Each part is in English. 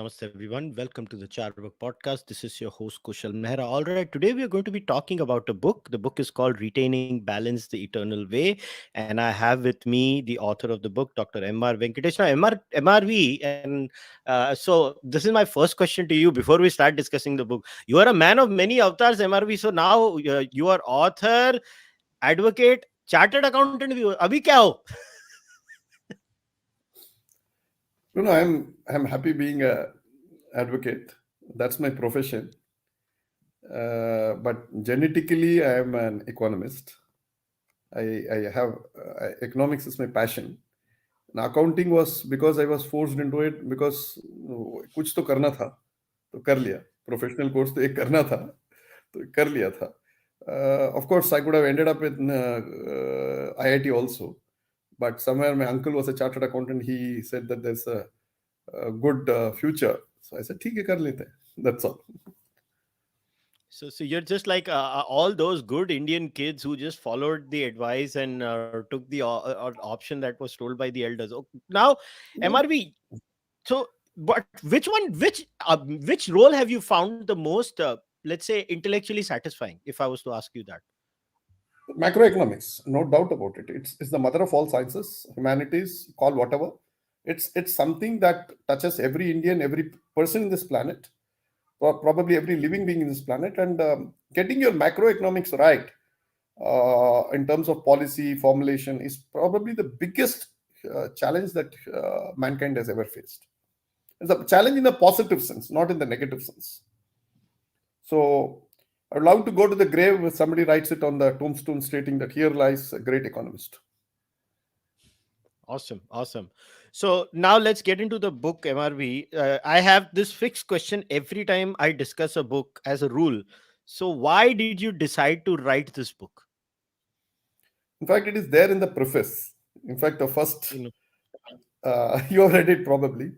Namaste, everyone. Welcome to the Cārvāka podcast. This is your host, Kushalmehra. All right, today we are going to be talking about a book. The book is called Retaining Balance the Eternal Way. And I have with me the author of the book, Dr. M R Venkatesh. Now, MRV, and so this is my first question to you before we start discussing the book. You are a man of many avatars, MRV. So now you are author, advocate, chartered accountant. Abhi kya ho? I'm happy being a advocate. That's my profession. But genetically, I am an economist. I have economics is my passion. And accounting was because I was forced into it because कुछ तो करना था, तो कर लिया. Professional course तो एक करना था, तो कर लिया था. Of course, I could have ended up in IIT also, but somewhere my uncle was a chartered accountant. He said that there's a good future. So I said, ठीक है कर लेते हैं. That's all. So you're just like all those good Indian kids who just followed the advice and took the option that was told by the elders. Now, MRV. So, but which role have you found the most, let's say, intellectually satisfying? If I was to ask you that. Macroeconomics, no doubt about it. It's the mother of all sciences, humanities, call whatever. It's something that touches every Indian, every person in this planet, or probably every living being in this planet. And getting your macroeconomics right in terms of policy formulation is probably the biggest challenge that mankind has ever faced. It's a challenge in a positive sense, not in the negative sense. So I'd love to go to the grave if somebody writes it on the tombstone stating that here lies a great economist. Awesome. So now let's get into the book, MRV. I have this fixed question every time I discuss a book as a rule. So why did you decide to write this book? In fact, it is there in the preface. In fact, the first, You you have read it probably.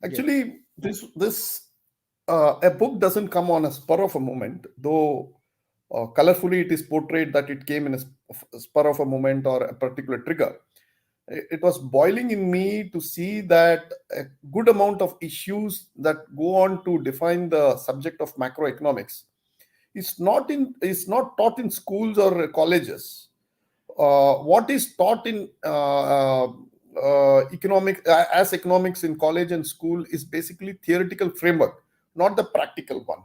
Actually, yes. this a book doesn't come on a spur of a moment, though colorfully it is portrayed that it came in a spur of a moment or a particular trigger. It was boiling in me to see that a good amount of issues that go on to define the subject of macroeconomics is not taught in schools or colleges. What is taught in economics in college and school is basically theoretical framework, not the practical one.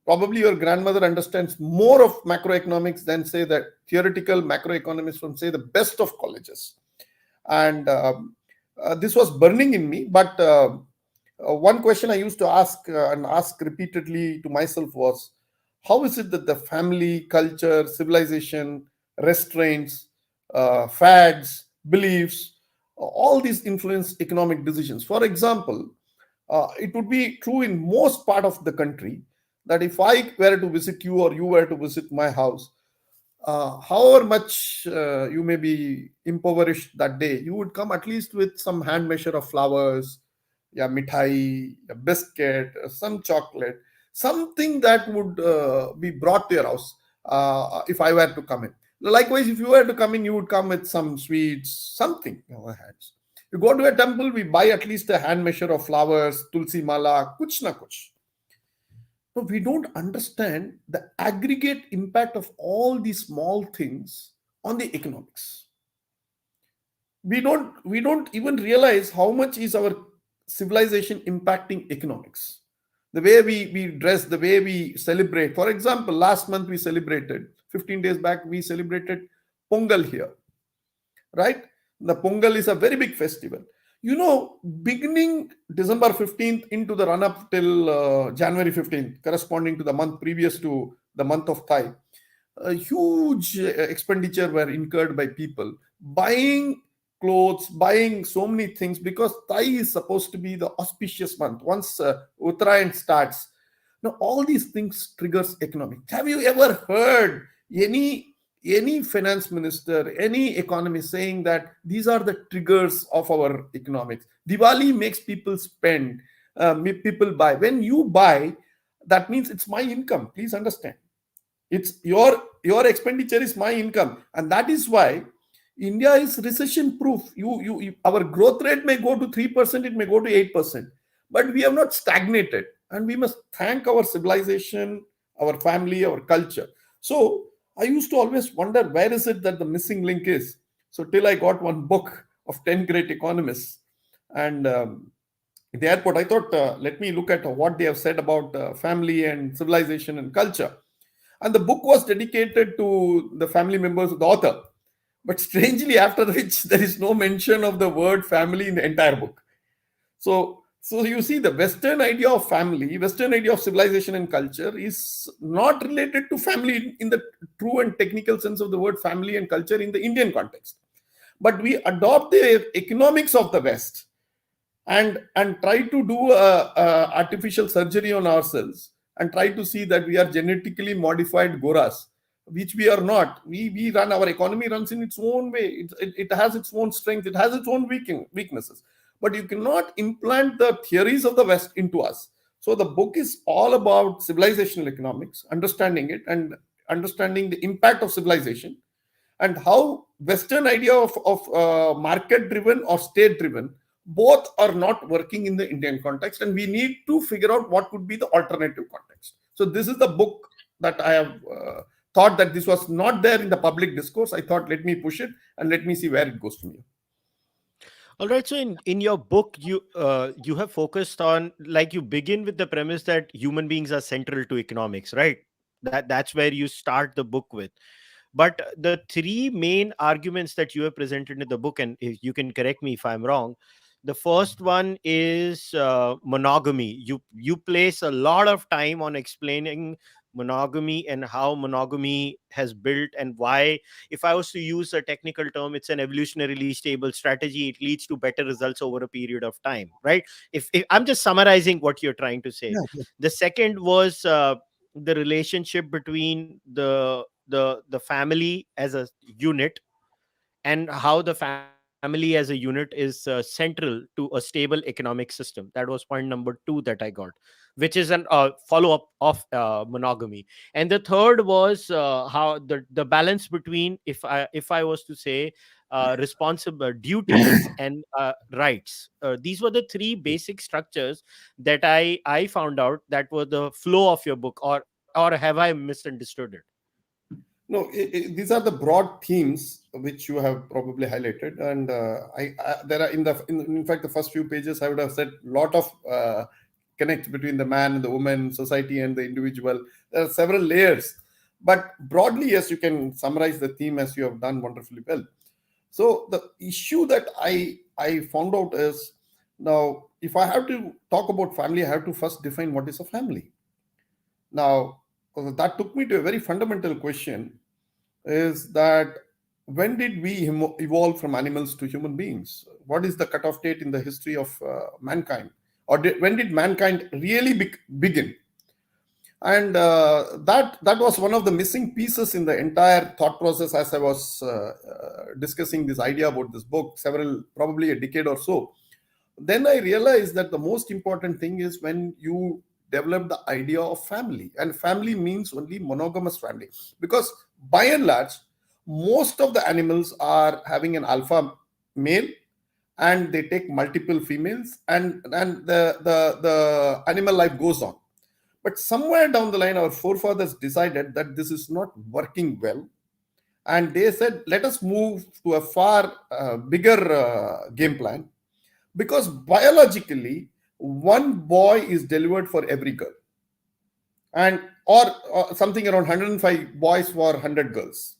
Probably your grandmother understands more of macroeconomics than say the theoretical macroeconomists from say the best of colleges. And this was burning in me. But one question I used to ask and ask repeatedly to myself was, how is it that the family, culture, civilization, restraints, fads, beliefs, all these influence economic decisions? For example, it would be true in most part of the country that if I were to visit you or you were to visit my house, however much you may be impoverished that day, you would come at least with some hand measure of flowers, yeah, mithai, a biscuit, some chocolate, something that would be brought to your house if I were to come in. Likewise, if you were to come in, you would come with some sweets, something in our hands. You go to a temple, we buy at least a hand measure of flowers, tulsi mala, kuch na kuch. So we don't understand the aggregate impact of all these small things on the economics. We don't even realize how much is our civilization impacting economics. The way we dress, the way we celebrate. For example, last month we celebrated, 15 days back, we celebrated Pongal here, right? The Pongal is a very big festival. You know, beginning December 15th into the run-up till January 15th, corresponding to the month previous to the month of Thai, a huge expenditure were incurred by people buying clothes, buying so many things, because Thai is supposed to be the auspicious month. Once Uttarayan starts, now all these things triggers economic. Have you ever heard any finance minister, any economist saying that these are the triggers of our economics? Diwali makes people spend, people buy. When you buy, that means it's my income. Please understand. It's your expenditure is my income. And that is why India is recession proof. Our growth rate may go to 3%, it may go to 8%. but we have not stagnated, and we must thank our civilization, our family, our culture. So I used to always wonder, where is it that the missing link is? So till I got one book of 10 great economists, and at the airport, I thought, let me look at what they have said about family and civilization and culture. And the book was dedicated to the family members of the author. But strangely, after which there is no mention of the word family in the entire book. So you see, the Western idea of family, Western idea of civilization and culture is not related to family in the true and technical sense of the word family and culture in the Indian context. But we adopt the economics of the West and try to do artificial surgery on ourselves and try to see that we are genetically modified goras, which we are not. We run, our economy runs in its own way. It has its own strength, it has its own weaknesses, but you cannot implant the theories of the West into us. So the book is all about civilizational economics, understanding it and understanding the impact of civilization, and how Western idea of market driven or state driven, both are not working in the Indian context, and we need to figure out what could be the alternative context. So this is the book that I have thought that this was not there in the public discourse. I thought, let me push it and let me see where it goes from here. All right. So in your book, you have focused on, like, you begin with the premise that human beings are central to economics, right? That's where you start the book with. But the three main arguments that you have presented in the book, and if you can correct me if I'm wrong, the first one is monogamy. You place a lot of time on explaining monogamy and how monogamy has built, and why, if I was to use a technical term, it's an evolutionarily stable strategy. It leads to better results over a period of time, right? If I'm just summarizing what you're trying to say. Yeah. The second was the relationship between the family as a unit, and how the family as a unit is central to a stable economic system. That was point number two that I got, which is an follow up of monogamy. And the third was how the balance between, if I was to say, responsible duties and rights. These were the three basic structures that I found out that were the flow of your book, or have I misunderstood it? No, these are the broad themes which you have probably highlighted, and there are in fact the first few pages I would have said a lot of connect between the man and the woman, society and the individual. There are several layers, but broadly, yes, you can summarize the theme as you have done wonderfully well. So the issue that I found out is, now if I have to talk about family, I have to first define what is a family. Now that took me to a very fundamental question, is that when did we evolve from animals to human beings? What is the cutoff date in the history of mankind? Or when did mankind really begin? And that was one of the missing pieces in the entire thought process as I was discussing this idea about this book, probably a decade or so. Then I realized that the most important thing is when you develop the idea of family, and family means only monogamous family, because by and large, most of the animals are having an alpha male, and they take multiple females, and the animal life goes on. But somewhere down the line, our forefathers decided that this is not working well, and they said, let us move to a far bigger game plan, because biologically one boy is delivered for every girl, and or something around 105 boys for 100 girls.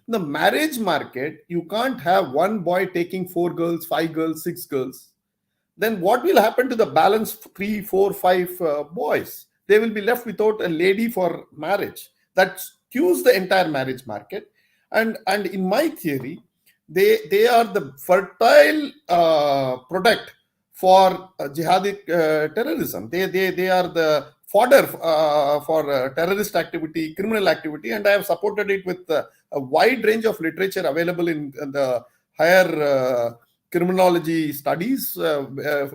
In the marriage market, you can't have one boy taking 4 girls, 5 girls, 6 girls. Then what will happen to the balance 3, 4, 5 boys? They will be left without a lady for marriage. That skews the entire marriage market. And in my theory, they are the fertile product for jihadi terrorism. They are the fodder for terrorist activity, criminal activity, and I have supported it with a wide range of literature available in the higher criminology studies,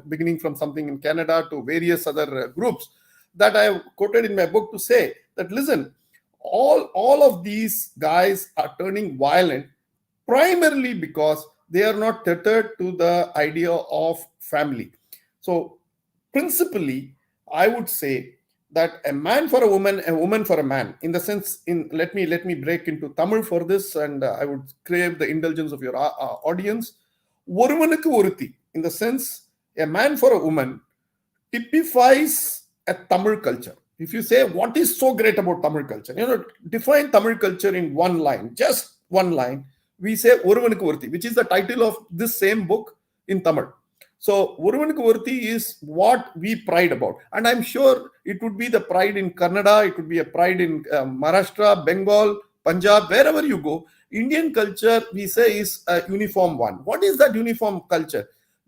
beginning from something in Canada to various other groups that I have quoted in my book to say that, listen, all of these guys are turning violent primarily because they are not tethered to the idea of family. So principally, I would say that a man for a woman for a man, in the sense, in let me break into Tamil for this, and I would crave the indulgence of your audience. ஒருவனுக்கு ஒருத்தி, in the sense, a man for a woman typifies a Tamil culture. If you say what is so great about Tamil culture, define Tamil culture in one line, just one line. We say ஒருவனுக்கு ஒருத்தி, which is the title of this same book in Tamil. So ஒருவனுக்கு ஒருத்தி is what we pride about, and I'm sure it would be the pride in Kannada, it would be a pride in Maharashtra, Bengal, Punjab, wherever you go. Indian culture, we say, is a uniform one. What is that uniform culture?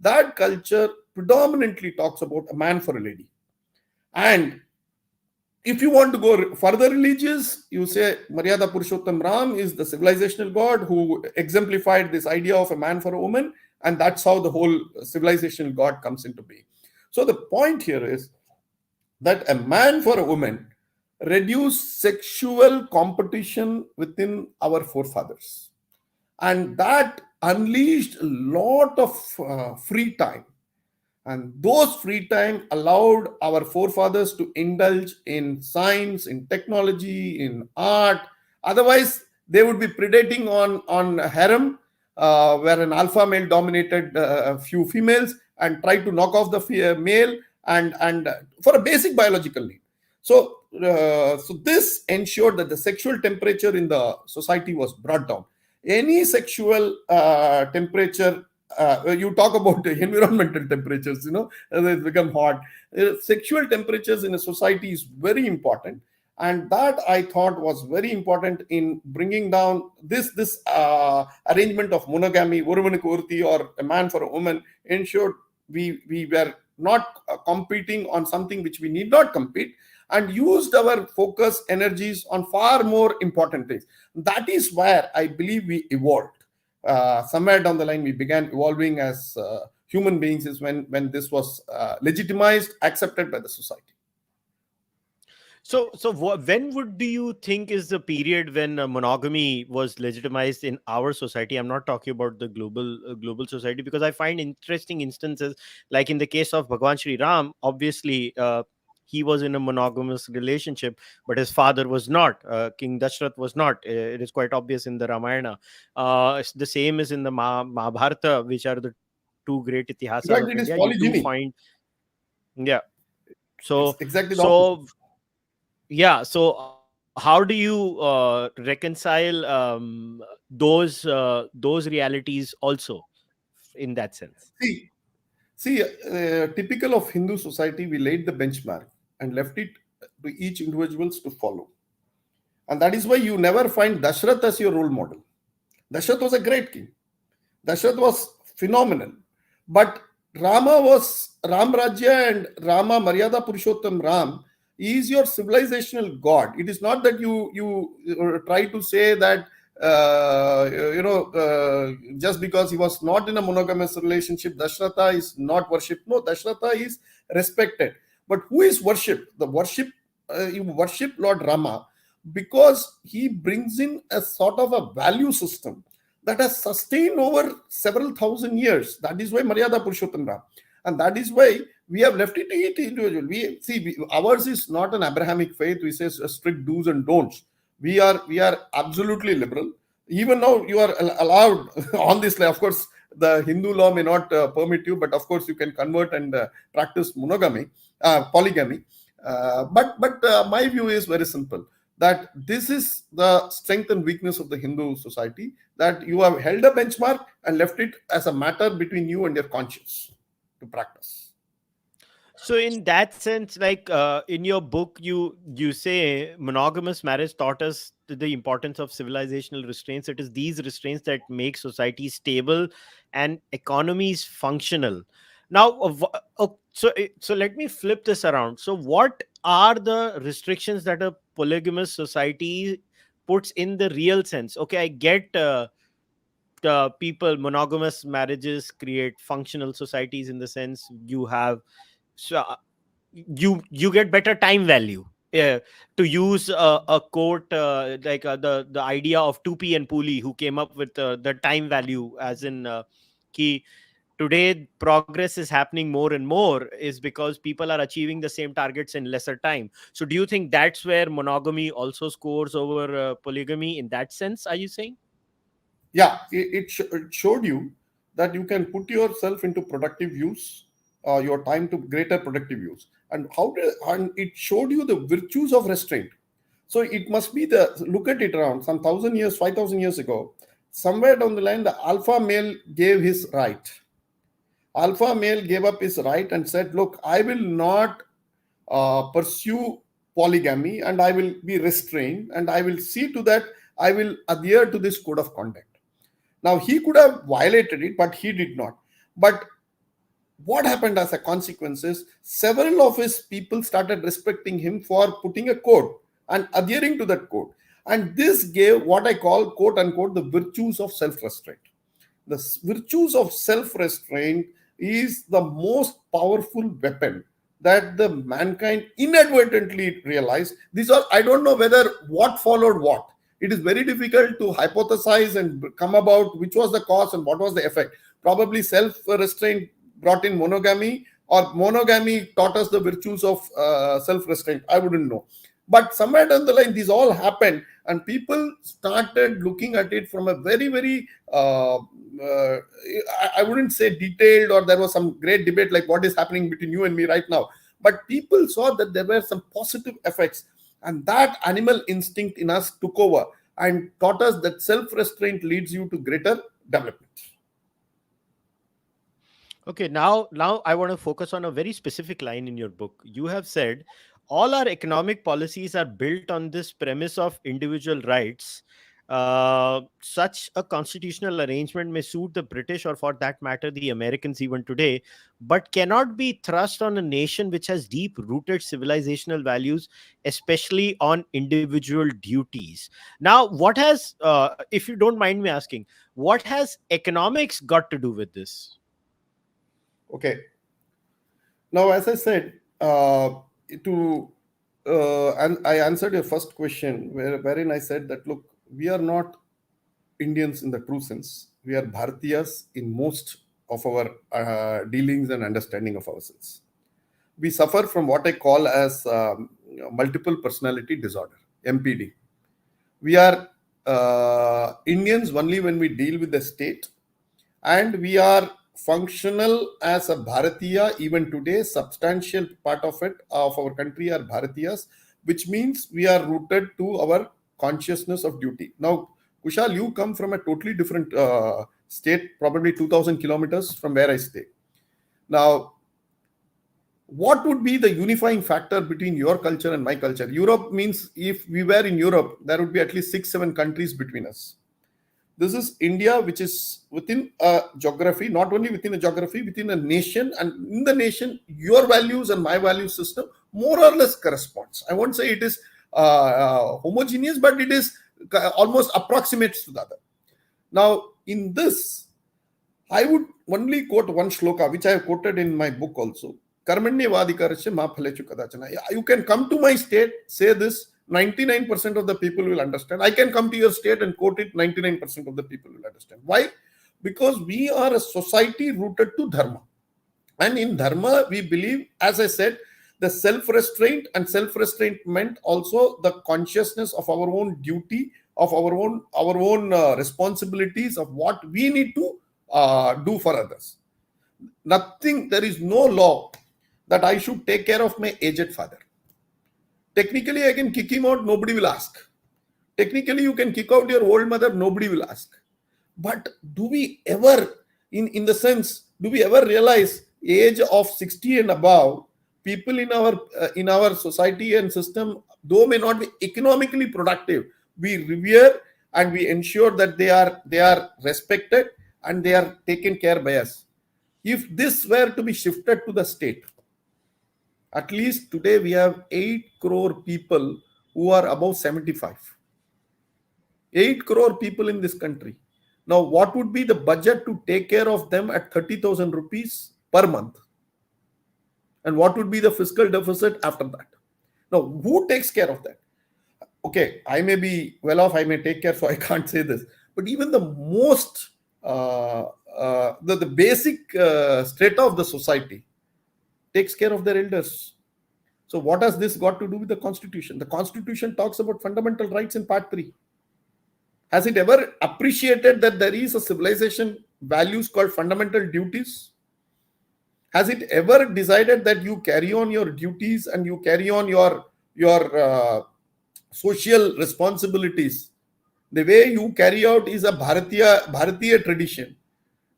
That culture predominantly talks about a man for a lady. And if you want to go further religious, you say Maryada Purushottam Ram is the civilizational god who exemplified this idea of a man for a woman, and that's how the whole civilizational god comes into being. So the point here is that a man for a woman reduced sexual competition within our forefathers, and that unleashed a lot of free time. And those free time allowed our forefathers to indulge in science, in technology, in art. Otherwise, they would be predating on harem, where an alpha male dominated a few females and tried to knock off the male, and for a basic biological need. So this ensured that the sexual temperature in the society was brought down. Any sexual temperature, you talk about environmental temperatures, they become hot. Sexual temperatures in a society is very important, and that I thought was very important in bringing down this arrangement of monogamy, oruvanukku oruthi, or a man for a woman, ensured we were not competing on something which we need not compete, and used our focus energies on far more important things. That is where I believe we evolved. Somewhere down the line, we began evolving as human beings, is when this was legitimized, accepted by the society. So when do you think is the period when monogamy was legitimized in our society? I'm not talking about the global society, because I find interesting instances, like in the case of Bhagwan Sri Ram. Obviously, he was in a monogamous relationship, but his father was not. King Dashrath was not. It is quite obvious in the Ramayana. The same is in the Mahabharata, which are the two great itihasas of In India. fact, You it is do find, polygyny. yeah. It's So exactly the opposite. so yeah, so how do you reconcile those realities also in that sense? See, typical of Hindu society, we laid the benchmark and left it to each individuals to follow. And that is why you never find Dashrath as your role model. Dashrath was a great king. Dashrath was phenomenal. But Rama was Ram Rajya, and Rama Maryada Purushottam Ram is your civilizational god. It is not that you try to say that just because he was not in a monogamous relationship, Dashratha is not worshipped. No, Dashratha is respected. But who is worshipped? You worship Lord Rama because he brings in a sort of a value system that has sustained over several thousand years. That is why Maryada Purushottam Ram. And that is why we have left it to each individual. Ours is not an Abrahamic faith. We say strict do's and don'ts. We are absolutely liberal. Even now, you are allowed on this. Of course, the Hindu law may not permit you, but of course, you can convert and practice polygamy. But my view is very simple, that this is the strength and weakness of the Hindu society, that you have held a benchmark and left it as a matter between you and your conscience to practice. So in that sense, like in your book, you say monogamous marriage taught us the importance of civilizational restraints. It is these restraints that make society stable and economies functional. Now, so let me flip this around. So what are the restrictions that a polygamous society puts in the real sense? Okay, I get people, monogamous marriages create functional societies in the sense you have, so you get better time value. To use a quote, like the idea of Tupi and Puli, who came up with the time value, as in key. today progress is happening more and more is because people are achieving the same targets in lesser time. So do you think that's where monogamy also scores over polygamy in that sense, are you saying? Yeah, it showed you that you can put yourself into productive use, your time to greater productive use, and it showed you the virtues of restraint. So it must be the look at it around some 1,000 years, 5,000 years ago, somewhere down the line, the alpha male gave his right. Alpha male gave up his right and said, "Look, I will not pursue polygamy, and I will be restrained, and I will see to that I will adhere to this code of conduct." Now, he could have violated it, but he did not. But what happened as a consequence is several of his people started respecting him for putting a code and adhering to that code. And this gave what I call, quote unquote, the virtues of self restraint. The virtues of self restraint is the most powerful weapon that the mankind inadvertently realized. These are, I don't know whether what followed what. It is very difficult to hypothesize and come about which was the cause and what was the effect. Probably self restraint brought in monogamy, or monogamy taught us the virtues of self restraint. I wouldn't know. But somewhere down the line, these all happened, and people started looking at it from a very, very, I wouldn't say detailed, or there was some great debate like what is happening between you and me right now. But people saw that there were some positive effects, and that animal instinct in us took over and taught us that self restraint leads you to greater development. Okay, now I want to focus on a very specific line in your book. You have said all our economic policies are built on this premise of individual rights. Such a constitutional arrangement may suit the British, or for that matter, the Americans even today, but cannot be thrust on a nation which has deep rooted civilizational values, especially on individual duties. Now, what has, if you don't mind me asking, what has economics got to do with this? Okay. Now, as I said, to and I answered your first question, wherein I said that look, we are not Indians in the true sense. We are Bharatiyas in most of our dealings and understanding of ourselves. We suffer from what I call as multiple personality disorder, MPD. We are Indians only when we deal with the state, and we are functional as a Bharatiya even today. Substantial part of it, of our country, are Bharatiyas, which means we are rooted to our consciousness of duty. Now, Kushal, you come from a totally different state, probably 2,000 kilometers from where I stay. Now, what would be the unifying factor between your culture and my culture? Europe means if we were in Europe, there would be at least 6, 7 countries between us. This is India, which is within a geography, not only within a geography, within a nation. And in the nation, your values and my value system more or less corresponds. I won't say it is homogeneous, but it is almost approximates to the other. Now, in this, I would only quote one shloka, which I have quoted in my book also. Karmanya vadikarasya ma phalechu kadachana. You can come to my state, say this, 99% of the people will understand. I can come to your state and quote it, 99% of the people will understand. Why? Because we are a society rooted to dharma. And in dharma, we believe, as I said, the self-restraint, and self-restraint meant also the consciousness of our own duty, of our own responsibilities, of what we need to do for others. Nothing, there is no law that I should take care of my aged father. Technically, I can kick him out, nobody will ask. Technically, you can kick out your old mother, nobody will ask. But do we ever, in the sense, do we ever realize age of 60 and above, people in our society and system, though may not be economically productive, we revere and we ensure that they are respected and they are taken care by us. If this were to be shifted to the state, at least today we have 8 crore people who are above 75. 8 crore people in this country. Now, what would be the budget to take care of them at 30,000 rupees per month? And what would be the fiscal deficit after that? Now, who takes care of that? Okay, I may be well off, I may take care, so I can't say this. But even the most the basic strata of the society takes care of their elders. So what has this got to do with the Constitution? The Constitution talks about fundamental rights in Part 3. Has it ever appreciated that there is a civilization values called fundamental duties? Has it ever decided that you carry on your duties and you carry on your social responsibilities? The way you carry out is a Bharatiya tradition.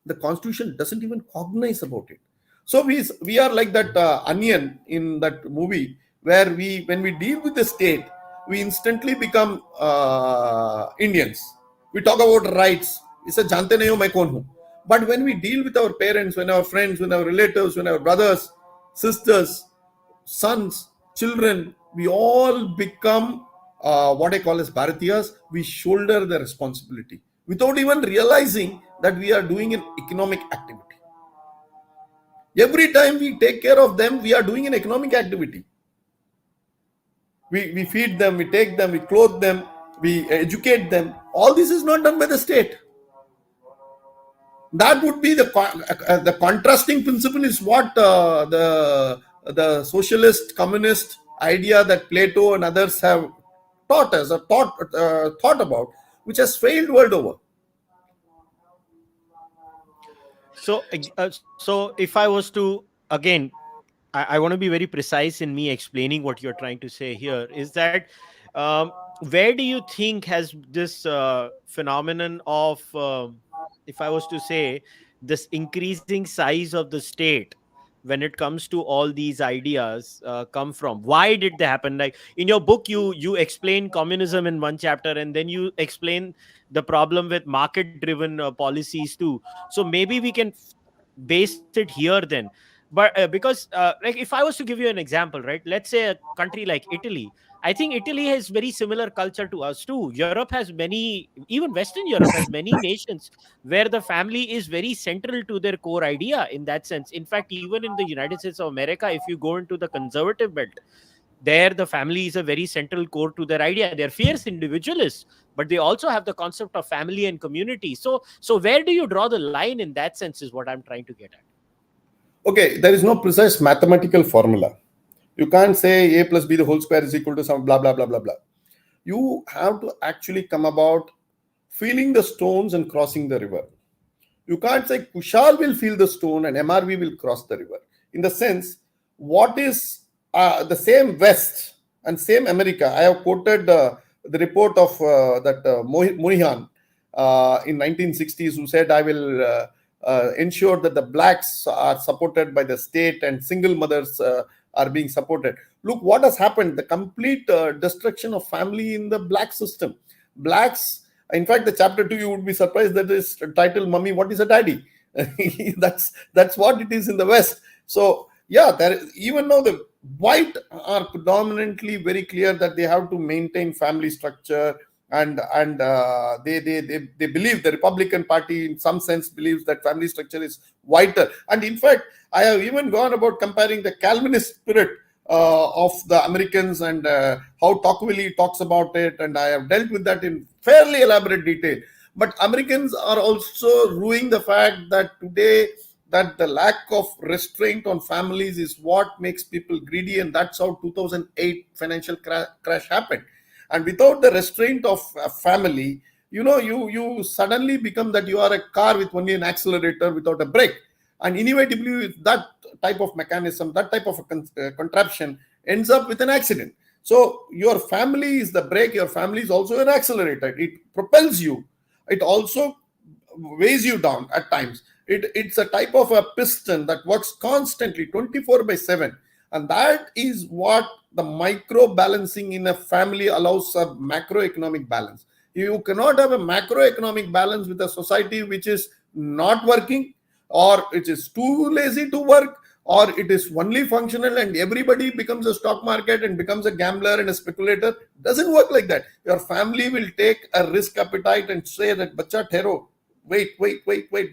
The Constitution doesn't even cognize about it. So we are like that onion in that movie, where when we deal with the state, we instantly become Indians. We talk about rights. It's a jante nahi ho main kaun hu. But when we deal with our parents, when our friends, when our relatives, when our brothers, sisters, sons, children, we all become what I call as Bharatiyas. We shoulder the responsibility without even realizing that we are doing an economic activity. Every time we take care of them, we are doing an economic activity. We feed them, we take them, we clothe them, we educate them. All this is not done by the state. That would be the contrasting principle is what the socialist, communist idea that Plato and others have taught us or thought about, which has failed world over. So if I was to, again, I want to be very precise in me explaining what you're trying to say here, is that where do you think has this phenomenon of, if I was to say, this increasing size of the state when it comes to all these ideas come from? Why did they happen? Like in your book, you explain communism in one chapter, and then you explain the problem with market driven policies too. So maybe we can base it here then. But because like if I was to give you an example, right, let's say a country like Italy. I think Italy has very similar culture to us too. Europe has many, even Western Europe has many nations where the family is very central to their core idea in that sense. In fact, even in the United States of America, if you go into the conservative belt, there the family is a very central core to their idea. They're fierce individualists, but they also have the concept of family and community. So where do you draw the line in that sense is what I'm trying to get at. Okay, there is no precise mathematical formula. You can't say a plus b the whole square is equal to some blah blah blah blah blah. You have to actually come about feeling the stones and crossing the river. You can't say Kushal will feel the stone and MRV will cross the river. In the sense, what is the same West and same America? I have quoted the report of that Moynihan in 1960s, who said, I will ensure that the blacks are supported by the state and single mothers are being supported. Look what has happened. The complete destruction of family in the black system. Blacks, in fact, the chapter 2, you would be surprised that is titled Mummy, What is a Daddy? that's what it is in the West. So yeah, even though the white are predominantly very clear that they have to maintain family structure, and they believe, the Republican Party in some sense believes that family structure is whiter. And in fact, I have even gone about comparing the Calvinist spirit of the Americans and how Tocqueville talks about it, and I have dealt with that in fairly elaborate detail. But Americans are also ruining the fact that today that the lack of restraint on families is what makes people greedy, and that's how 2008 financial crash happened. And without the restraint of a family, you suddenly become that you are a car with only an accelerator without a brake. And inevitably, that type of mechanism, that type of a contraption ends up with an accident. So your family is the brake, your family is also an accelerator. It propels you. It also weighs you down at times. It's a type of a piston that works constantly 24/7. And that is what the micro balancing in a family allows a macroeconomic balance. You cannot have a macroeconomic balance with a society which is not working, or it is too lazy to work, or it is only functional and everybody becomes a stock market and becomes a gambler and a speculator. It doesn't work like that. Your family will take a risk appetite and say that, Bacha Thero, wait,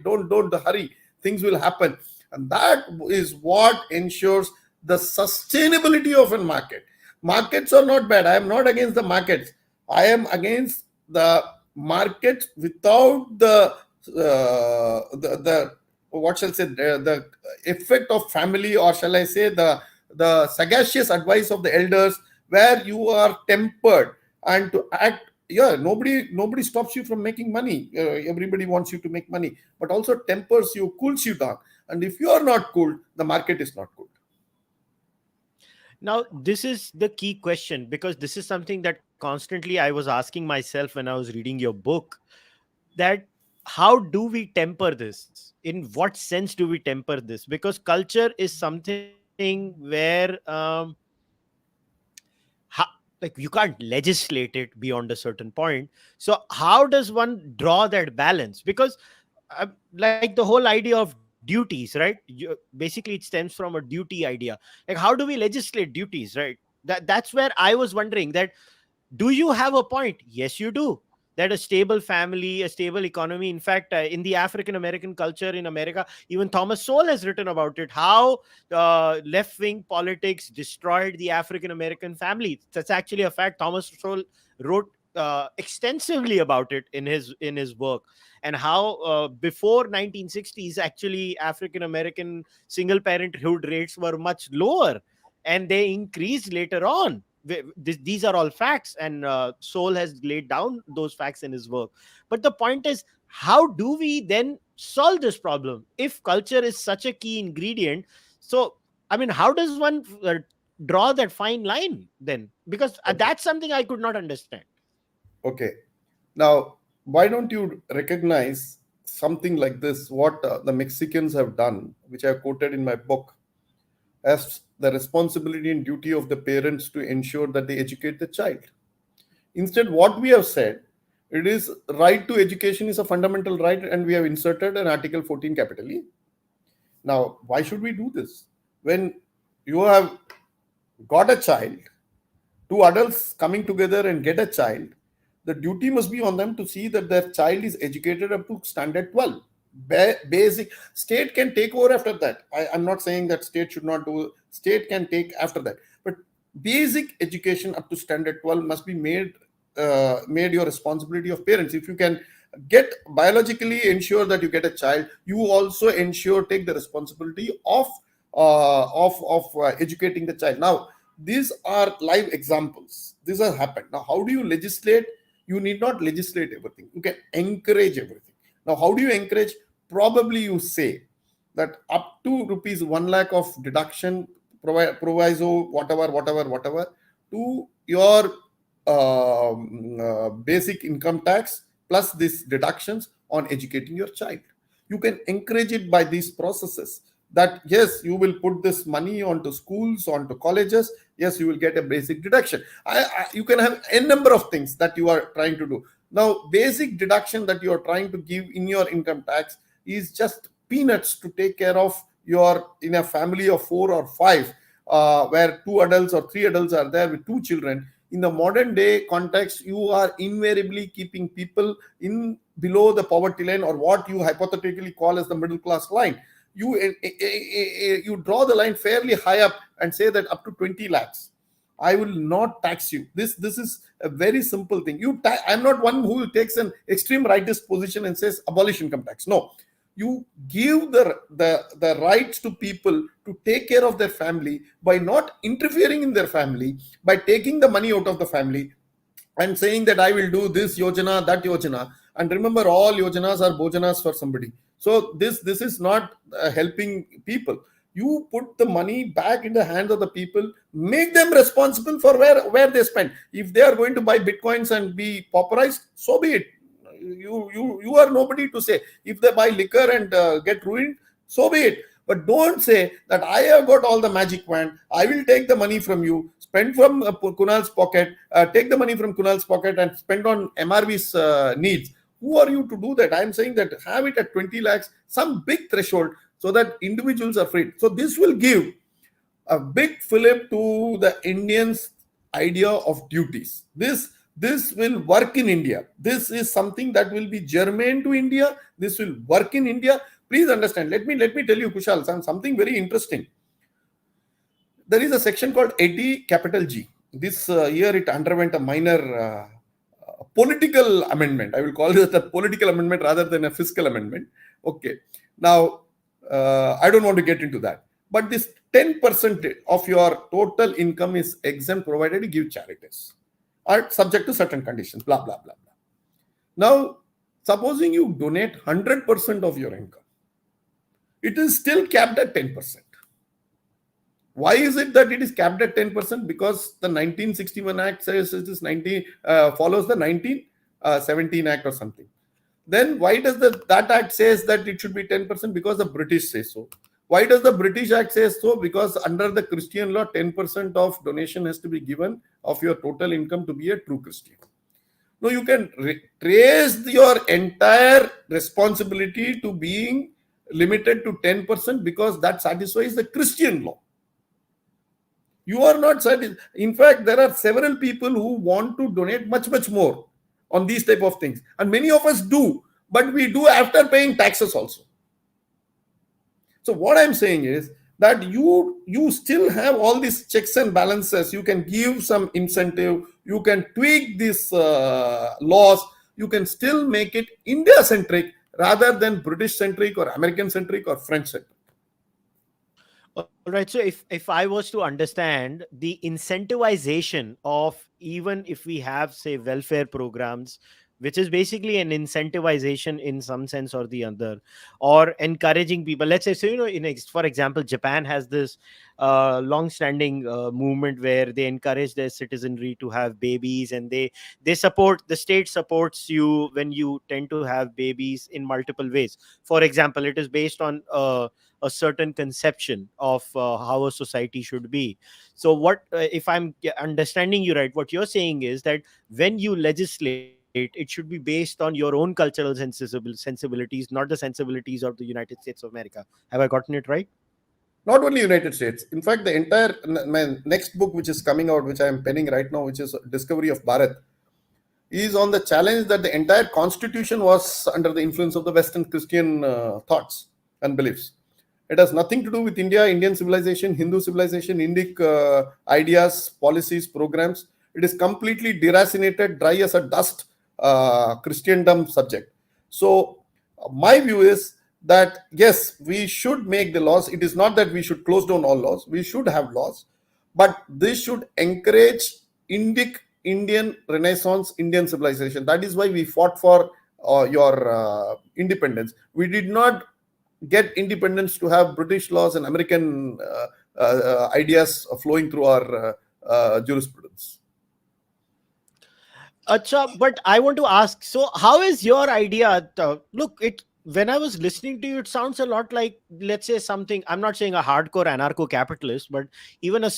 don't hurry. Things will happen. And that is what ensures the sustainability of a market. Markets are not bad. I am not against the markets. I am against the markets without the the what shall I say, the effect of family, or shall I say the sagacious advice of the elders, where you are tempered and to act. Yeah, nobody stops you from making money. Everybody wants you to make money, but also tempers you, cools you down. And if you are not cooled, the market is not cooled. Now, this is the key question, because this is something that constantly I was asking myself when I was reading your book, that how do we temper this? In what sense do we temper this? Because culture is something where how, like, you can't legislate it beyond a certain point. So how does one draw that balance? Because like the whole idea of duties, right? Basically it stems from a duty idea. Like, how do we legislate duties, right? That's where I was wondering that, do you have a point? Yes, you do. That a stable family, a stable economy. In fact, in the African American culture in America, even Thomas Sowell has written about it, how left wing politics destroyed the African American family. That's actually a fact. Thomas Sowell wrote extensively about it in his work, and how before 1960s, actually African American single parenthood rates were much lower, and they increased later on. These are all facts, and Soul has laid down those facts in his work. But the point is, how do we then solve this problem if culture is such a key ingredient? So, I mean, how does one draw that fine line then? Because Okay. that's something I could not understand. Okay. Now, why don't you recognize something like this? What the Mexicans have done, which I have quoted in my book, as the responsibility and duty of the parents to ensure that they educate the child. Instead, what we have said, it is right to education is a fundamental right, and we have inserted an Article 14 capital E. Now, why should we do this? When you have got a child, two adults coming together and get a child, the duty must be on them to see that their child is educated up to standard 12. Basic. State can take over after that. I'm not saying that state should not do. State can take after that, but basic education up to standard 12 must be made your responsibility of parents. If you can get biologically ensure that you get a child, you also ensure take the responsibility of educating the child. Now, these are live examples. These have happened. Now, how do you legislate? You need not legislate everything. You can encourage everything. Now, how do you encourage? Probably you say that up to rupees 1 lakh of deduction, proviso, whatever, to your basic income tax plus these deductions on educating your child. You can encourage it by these processes, that yes, you will put this money onto schools, onto colleges. Yes, you will get a basic deduction. You can have a number of things that you are trying to do. Now, basic deduction that you are trying to give in your income tax is just peanuts to take care of your, in a family of 4 or 5, where 2 adults or 3 adults are there with 2 children. In the modern day context, you are invariably keeping people in below the poverty line, or what you hypothetically call as the middle class line. You draw the line fairly high up and say that up to 20 lakhs I will not tax you. This is a very simple thing. I'm not one who takes an extreme rightist position and says abolish income tax. No, you give the rights to people to take care of their family by not interfering in their family, by taking the money out of the family and saying that I will do this yojana, that yojana. And remember, all yojanas are bojanas for somebody. So this is not helping people. You put the money back in the hands of the people, make them responsible for where they spend. If they are going to buy bitcoins and be pauperized, so be it. You are nobody to say. If they buy liquor and get ruined, so be it. But don't say that I have got all the magic wand. I will take the money from you, spend from Kunal's pocket, take the money from Kunal's pocket and spend on MRV's needs. Who are you to do that? I'm saying that have it at 20 lakhs, some big threshold, so that individuals are free. So this will give a big fillip to the Indians' idea of duties. This will work in India. This is something that will be germane to India. This will work in India. Please understand. Let me tell you, Kushal, something very interesting. There is a section called 80 capital G. This year it underwent a minor political amendment. I will call this a political amendment rather than a fiscal amendment. Okay. Now, I don't want to get into that. But this 10% of your total income is exempt provided you give charities, are subject to certain conditions, blah, blah, blah, blah. Now, supposing you donate 100% of your income, it is still capped at 10%. Why is it that it is capped at 10%? Because the 1961 Act says it is follows the 1917 Act or something. Then why does that Act says that it should be 10%? Because the British say so. Why does the British Act say so? Because under the Christian law, 10% of donation has to be given of your total income to be a true Christian. No, you can trace your entire responsibility to being limited to 10% because that satisfies the Christian law. You are not satisfied. In fact, there are several people who want to donate much, much more on these type of things. And many of us do, but we do after paying taxes also. So what I'm saying is that you still have all these checks and balances. You can give some incentive. You can tweak these laws. You can still make it India-centric rather than British-centric or American-centric or French-centric. All right. So if I was to understand the incentivization of, even if we have, say, welfare programs, which is basically an incentivization in some sense or the other, or encouraging people, let's say, so, for example, Japan has this long-standing movement where they encourage their citizenry to have babies, and they support, the state supports you when you tend to have babies in multiple ways. For example, it is based on a certain conception of how a society should be. So what, if I'm understanding you right, what you're saying is that when you legislate, it should be based on your own cultural sensibilities, not the sensibilities of the United States of America. Have I gotten it right? Not only United States. In fact, the entire, my next book, which is coming out, which I am penning right now, which is Discovery of Bharat, is on the challenge that the entire constitution was under the influence of the Western Christian thoughts and beliefs. It has nothing to do with India, Indian civilization, Hindu civilization, Indic ideas, policies, programs. It is completely deracinated, dry as a dust Christendom subject. So my view is that, yes, we should make the laws. It is not that we should close down all laws. We should have laws, but this should encourage Indian Renaissance, Indian civilization. That is why we fought for your independence. We did not get independence to have British laws and American ideas flowing through our jurisprudence. Acha, but I want to ask, so how is your idea? Look, when I was listening to you, it sounds a lot like, let's say, something. I'm not saying a hardcore anarcho-capitalist, but even a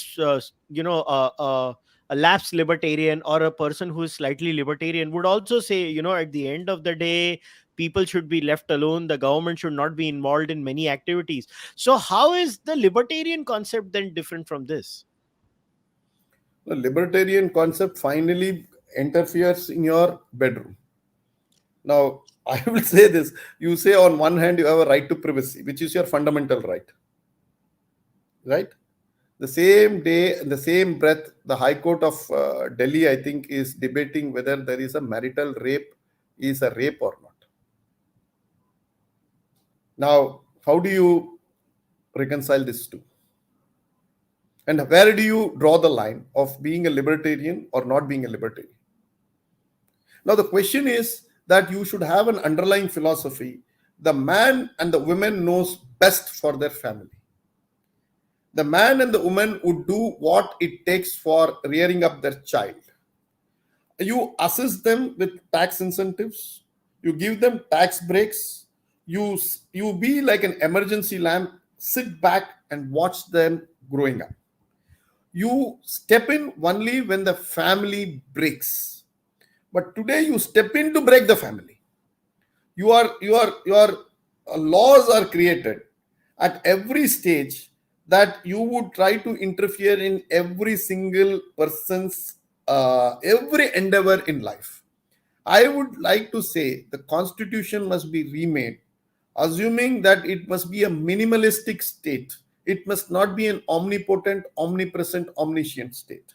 lapsed libertarian or a person who is slightly libertarian would also say, at the end of the day, people should be left alone. The government should not be involved in many activities. So how is the libertarian concept then different from this? The libertarian concept finally interferes in your bedroom. Now, I will say this. You say on one hand, you have a right to privacy, which is your fundamental right. Right? The same day, in the same breath, the High Court of Delhi, I think, is debating whether there is a marital rape is a rape or not. Now, how do you reconcile these two? And where do you draw the line of being a libertarian or not being a libertarian? Now, the question is that you should have an underlying philosophy. The man and the woman knows best for their family. The man and the woman would do what it takes for rearing up their child. You assist them with tax incentives. You give them tax breaks. You be like an emergency lamp, sit back and watch them growing up. You step in only when the family breaks. But today you step in to break the family. Your laws are created at every stage that you would try to interfere in every single person's every endeavor in life. I would like to say the constitution must be remade, assuming that it must be a minimalistic state. It must not be an omnipotent, omnipresent, omniscient state.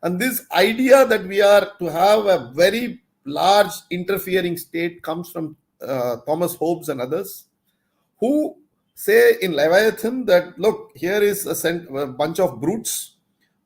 And this idea that we are to have a very large interfering state comes from Thomas Hobbes and others, who say in Leviathan that, look, here is a bunch of brutes,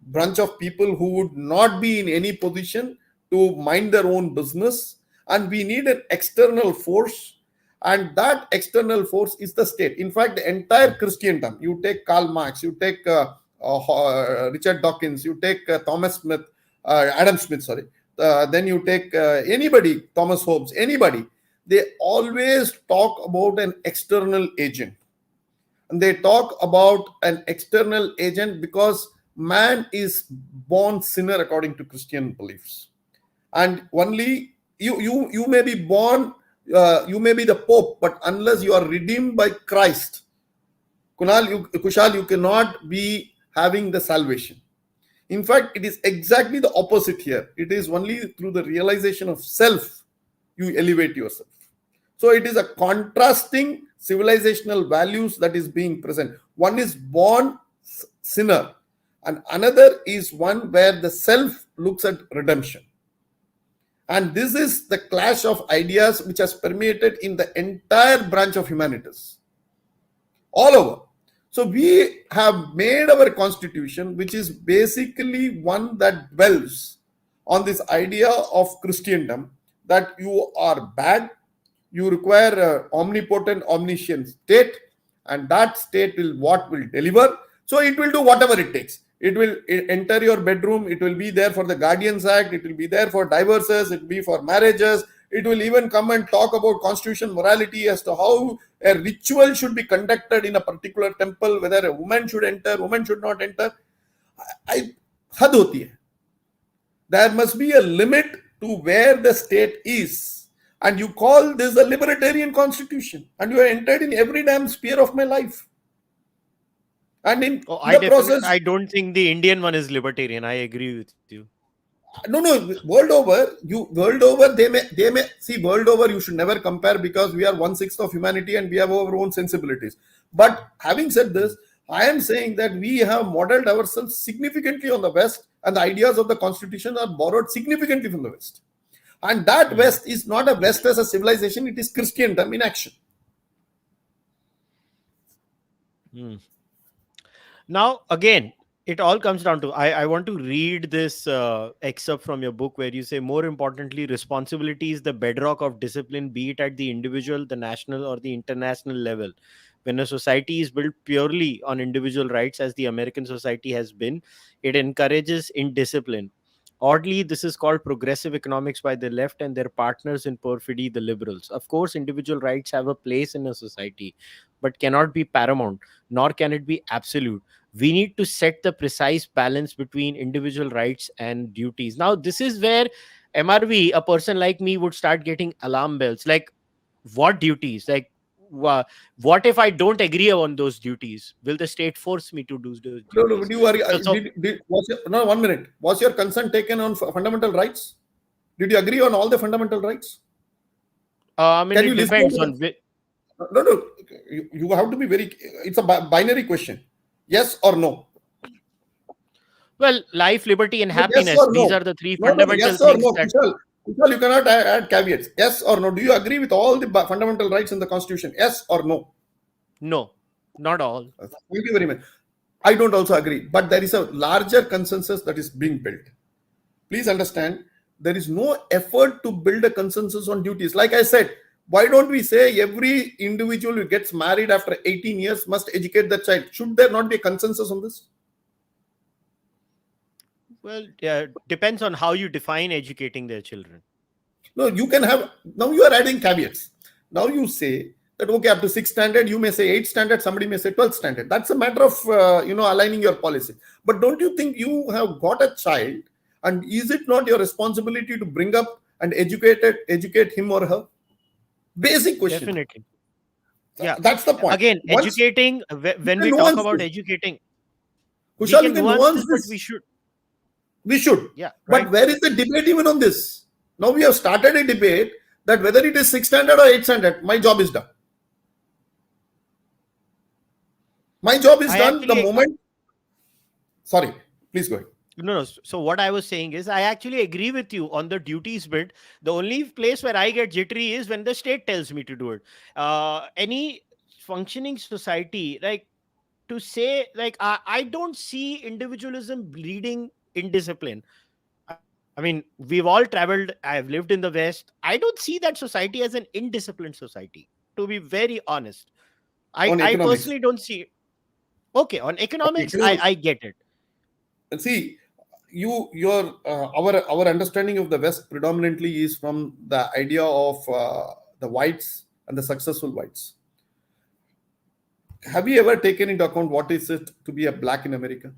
bunch of people who would not be in any position to mind their own business, and we need an external force, and that external force is the state. In fact, the entire Christendom, you take Karl Marx, you take Richard Dawkins, you take Adam Smith, sorry, then you take anybody, Thomas Hobbes, anybody, they always talk about an external agent. And they talk about an external agent because man is born sinner according to Christian beliefs. And only you may be born, you may be the Pope, but unless you are redeemed by Christ, Kushal, you cannot be having the salvation. In fact, it is exactly the opposite here. It is only through the realization of self you elevate yourself. So it is a contrasting civilizational values that is being present. One is born sinner, and another is one where the self looks at redemption. And this is the clash of ideas which has permeated in the entire branch of humanities, all over. So we have made our constitution, which is basically one that dwells on this idea of Christendom, that you are bad, you require an omnipotent, omniscient state, and that state will deliver. So it will do whatever it takes. It will enter your bedroom. It will be there for the Guardians Act. It will be there for divorces. It will be for marriages. It will even come and talk about constitutional morality as to how a ritual should be conducted in a particular temple, whether a woman should enter, woman should not enter. Had hoti hai. There must be a limit to where the state is. And you call this a libertarian constitution. And you are entered in every damn sphere of my life. And in the process, I don't think the Indian one is libertarian. I agree with you. No, world over, they may see, world over, you should never compare, because we are 1/6 of humanity and we have our own sensibilities. But having said this, I am saying that we have modeled ourselves significantly on the West, and the ideas of the constitution are borrowed significantly from the West. And that West is not a West as a civilization, it is Christendom in action. Now, again, it all comes down to, I want to read this excerpt from your book where you say, more importantly, responsibility is the bedrock of discipline, be it at the individual, the national, or the international level. When a society is built purely on individual rights, as the American society has been, it encourages indiscipline. Oddly, this is called progressive economics by the left and their partners in perfidy, the liberals. Of course, individual rights have a place in a society, but cannot be paramount, nor can it be absolute. We need to set the precise balance between individual rights and duties. Now, this is where MRV, a person like me, would start getting alarm bells. Like, what duties? Like, what if I don't agree on those duties? Will the state force me to do those duties? No, would you agree? No, 1 minute. Was your consent taken on fundamental rights? Did you agree on all the fundamental rights? I mean, it depends on... No. You have to be very... It's a binary question. Yes or no? Well, life, liberty, and happiness. Yes, these are the three fundamental yes things. Or no, Kushal, you cannot add caveats. Yes or no? Do you agree with all the fundamental rights in the Constitution? Yes or no? No, not all. Thank you very much. I don't also agree. But there is a larger consensus that is being built. Please understand, there is no effort to build a consensus on duties. Like I said, why don't we say every individual who gets married after 18 years must educate the child? Should there not be a consensus on this? Well, yeah, depends on how you define educating their children. No, you can have... Now you are adding caveats. Now you say that, okay, up to 6th standard, you may say 8th standard, somebody may say 12th standard. That's a matter of, aligning your policy. But don't you think you have got a child, and is it not your responsibility to bring up and educate him or her? Basic question. Definitely. Yeah, that's the point. Again, educating, when we talk about educating, Kushal, you can nuance this. We should. Yeah. Right. But where is the debate even on this? Now we have started a debate that whether it is 6th standard or 8th standard, my job is done. My job is done the moment... Sorry, please go ahead. No, no. So what I was saying is, I actually agree with you on the duties bit. The only place where I get jittery is when the state tells me to do it. Any functioning society, like, to say, like, I don't see individualism bleeding indiscipline. I mean, we've all traveled. I've lived in the West. I don't see that society as an indisciplined society. To be very honest, I on personally economics. don't see. Okay, on On economics, economics, I get it. see, your our understanding of the West predominantly is from the idea of the whites and the successful whites. Have you ever taken into account what is it to be a black in America?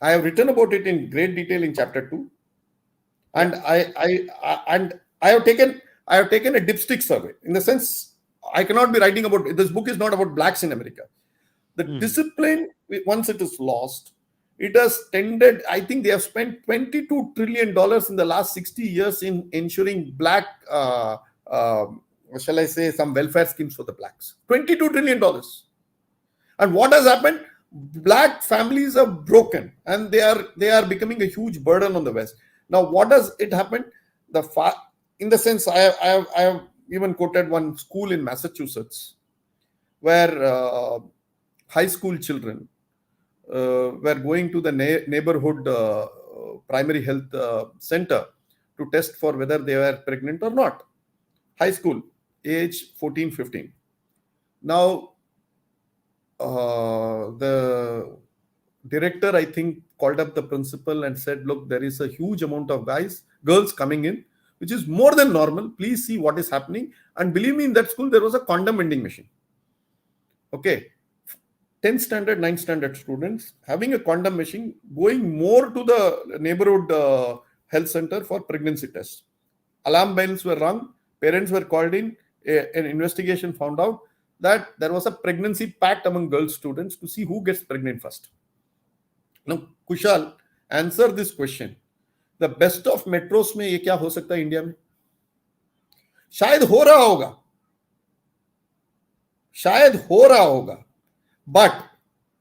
I have written about it in great detail in chapter 2, and Yep. I have taken a dipstick survey, in the sense I cannot be writing about this book is not about blacks in America. The Hmm. discipline, once it is lost, it has tended, I think they have spent $22 trillion in the last 60 years in ensuring black uh, shall I say, some welfare schemes for the blacks. $22 trillion. And what has happened? Black families are broken, and they are becoming a huge burden on the West. Now, what does it happen? In the sense, I have even quoted one school in Massachusetts where high school children were going to the neighborhood primary health center to test for whether they were pregnant or not. High school, age 14, 15. Now, the director, I think, called up the principal and said, look, there is a huge amount of girls coming in, which is more than normal. Please see what is happening. And believe me, in that school, there was a condom vending machine. Okay. 10th standard, 9th standard students having a condom machine, going more to the neighborhood health center for pregnancy tests. Alarm bells were rung, parents were called in, an investigation found out that there was a pregnancy pact among girl students to see who gets pregnant first. Now, Kushal, answer this question. The best of metros में ये क्या हो सकता है India में? शायद हो रहा होगा, शायद हो रहा होगा, but